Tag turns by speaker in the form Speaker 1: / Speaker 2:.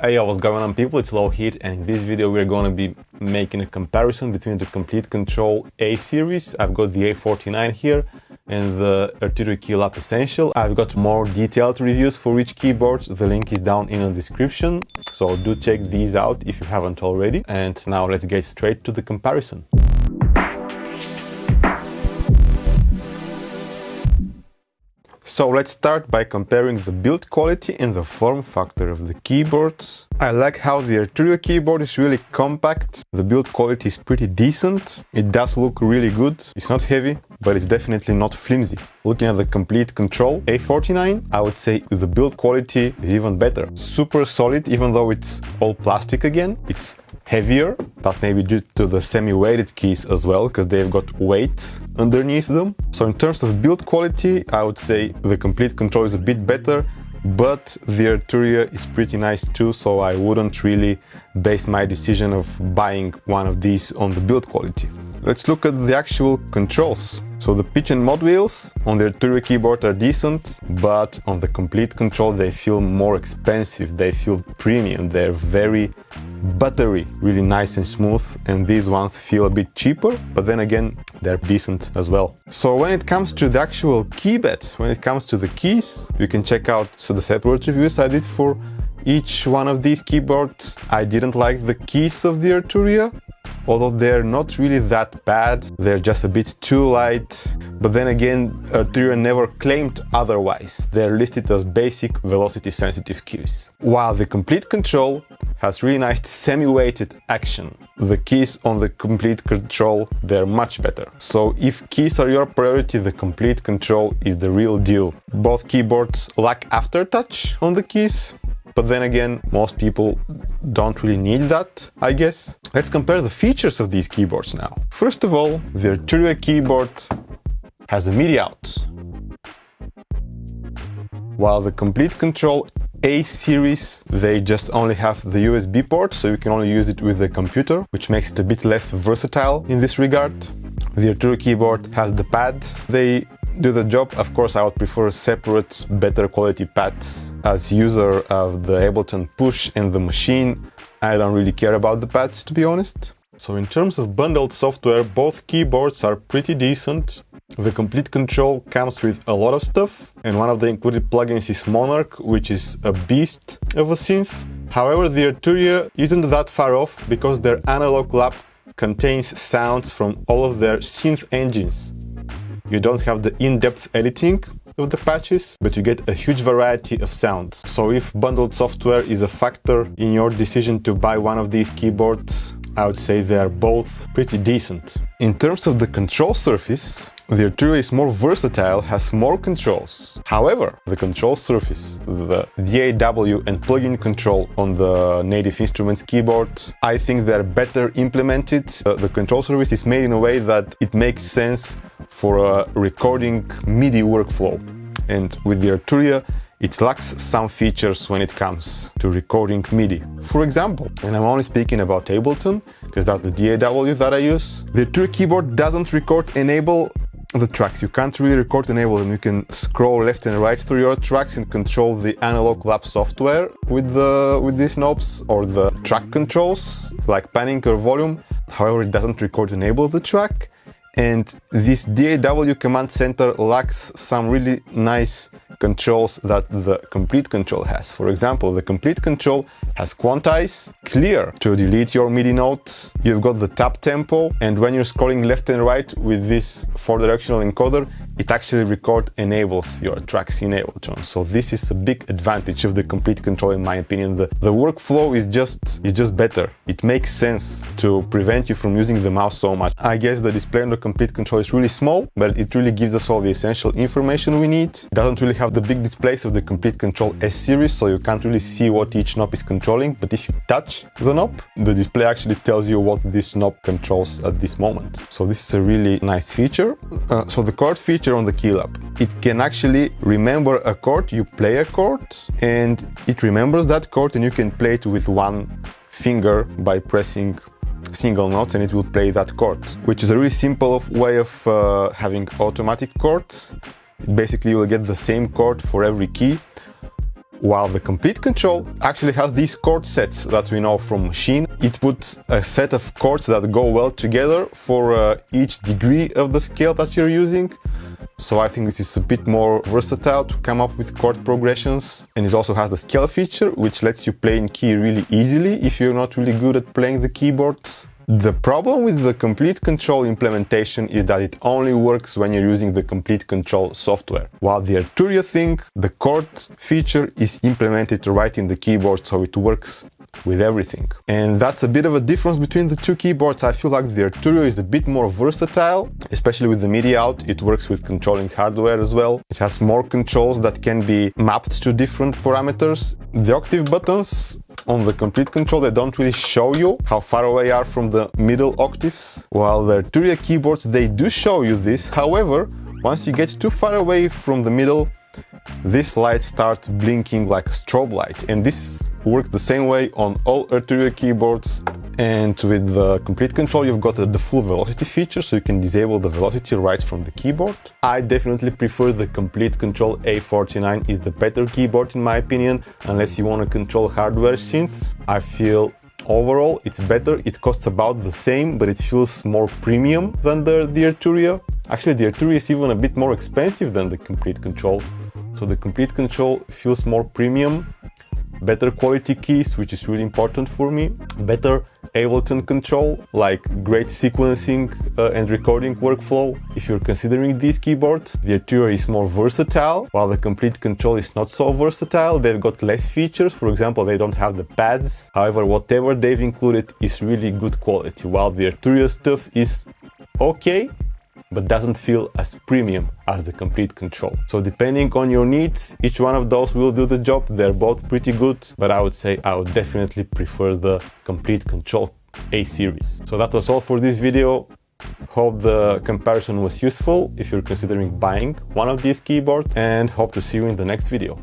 Speaker 1: Hey, what's going on, people? It's Low Heat, and in this video we're going to be making a comparison between the Komplete Kontrol A series. I've got the A49 here and the Arturia Keylab Essential. I've got more detailed reviews for each keyboard. The link is down in the description, so do check these out if you haven't already. And now let's get straight to the comparison. So let's start by comparing the build quality and the form factor of the keyboards. I like how the Arturia keyboard is really compact. The build quality is pretty decent. It does look really good. It's not heavy, but it's definitely not flimsy. Looking at the Komplete Kontrol A49, I would say the build quality is even better. Super solid, even though it's all plastic again. It's heavier, but maybe due to the semi-weighted keys as well, because they've got weight underneath them. So in terms of build quality, I would say the Komplete Kontrol is a bit better, but the Arturia is pretty nice too, so I wouldn't really base my decision of buying one of these on the build quality. Let's look at the actual controls. So the pitch and mod wheels on the Arturia keyboard are decent, but on the Komplete Kontrol they feel more expensive, they feel premium, they're very buttery, really nice and smooth, and these ones feel a bit cheaper, but then again they're decent as well. So when it comes to the actual keybed, when it comes to the keys, you can check out the separate reviews I did for each one of these keyboards. I didn't like the keys of the Arturia, although they're not really that bad, they're just a bit too light. But then again, Arturia never claimed otherwise. They're listed as basic velocity sensitive keys. While the Komplete Kontrol has really nice semi-weighted action. The keys on the Komplete Kontrol, they're much better. So if keys are your priority, the Komplete Kontrol is the real deal. Both keyboards lack aftertouch on the keys, but then again, most people don't really need that, I guess. Let's compare the features of these keyboards now. First of all, the Arturia keyboard has a MIDI out, while the Komplete Kontrol A series, they just only have the USB port, so you can only use it with the computer, which makes it a bit less versatile in this regard. The Arturia keyboard has the pads. They do the job. Of course, I would prefer separate, better quality pads. As user of the Ableton Push and the Machine, I don't really care about the pads, to be honest. So in terms of bundled software, both keyboards are pretty decent. The Komplete Kontrol comes with a lot of stuff, and one of the included plugins is Monarch, which is a beast of a synth. However, the Arturia isn't that far off, because their analog lab contains sounds from all of their synth engines. You don't have the in-depth editing of the patches, but you get a huge variety of sounds. So if bundled software is a factor in your decision to buy one of these keyboards, I would say they are both pretty decent. In terms of the control surface, the Arturia is more versatile, has more controls. However, the control surface, the DAW and plugin control on the Native Instruments keyboard, I think they're better implemented. The control surface is made in a way that it makes sense for a recording MIDI workflow. And with the Arturia, it lacks some features when it comes to recording MIDI. For example, and I'm only speaking about Ableton, because that's the DAW that I use, the Arturia keyboard doesn't record enable the tracks. You can't really record enable them. You can scroll left and right through your tracks and control the analog lab software with these knobs, or the track controls like panning or volume. However, it doesn't record enable the track. And this DAW command center lacks some really nice controls that the Komplete Kontrol has. For example, the Komplete Kontrol has quantize, clear to delete your MIDI notes. You've got the tap tempo, and when you're scrolling left and right with this 4-directional encoder, it actually enables your tracks in Ableton. So this is a big advantage of the Komplete Kontrol, in my opinion. The workflow is just better. It makes sense to prevent you from using the mouse so much. I guess the display on the Komplete Kontrol is really small, but it really gives us all the essential information we need. It doesn't really have the big displays of the Komplete Kontrol S series, so you can't really see what each knob is controlling, but if you touch the knob, the display actually tells you what this knob controls at this moment. So this is a really nice feature. So the chord feature on the Keylab, it can actually remember a chord. You play a chord and it remembers that chord, and you can play it with one finger by pressing single note, and it will play that chord, which is a really simple way of having automatic chords. Basically, you will get the same chord for every key. while the Komplete Kontrol actually has these chord sets that we know from Machine. It puts a set of chords that go well together for each degree of the scale that you're using. So I think this is a bit more versatile to come up with chord progressions. And it also has the scale feature, which lets you play in key really easily if you're not really good at playing the keyboards. The problem with the Komplete Kontrol implementation is that it only works when you're using the Komplete Kontrol software. While the Arturia thing, the chord feature is implemented right in the keyboard, so it works with everything. And that's a bit of a difference between the two keyboards. I feel like the Arturia is a bit more versatile, especially with the MIDI out. It works with controlling hardware as well. It has more controls that can be mapped to different parameters. The octave buttons on the Komplete Kontrol, they don't really show you how far away you are from the middle octaves, while the Arturia keyboards, they do show you this. However, once you get too far away from the middle, this light starts blinking like a strobe light, and this works the same way on all Arturia keyboards. And with the Komplete Kontrol, you've got the full velocity feature, so you can disable the velocity right from the keyboard. I definitely prefer the Komplete Kontrol A49. Is the better keyboard in my opinion, unless you want to control hardware synths. I feel overall it's better. It costs about the same, but it feels more premium than the Arturia. Actually, the Arturia is even a bit more expensive than the Komplete Kontrol. So the Komplete Kontrol feels more premium, better quality keys, which is really important for me, better Ableton control, like great sequencing and recording workflow. If you're considering these keyboards, the Arturia is more versatile, while the Komplete Kontrol is not so versatile. They've got less features. For example, they don't have the pads. However, whatever they've included is really good quality, while the Arturia stuff is okay, but doesn't feel as premium as the Komplete Kontrol. So depending on your needs, each one of those will do the job. They're both pretty good, but I would say I would definitely prefer the Komplete Kontrol A series. So that was all for this video. Hope the comparison was useful if you're considering buying one of these keyboards, and hope to see you in the next video.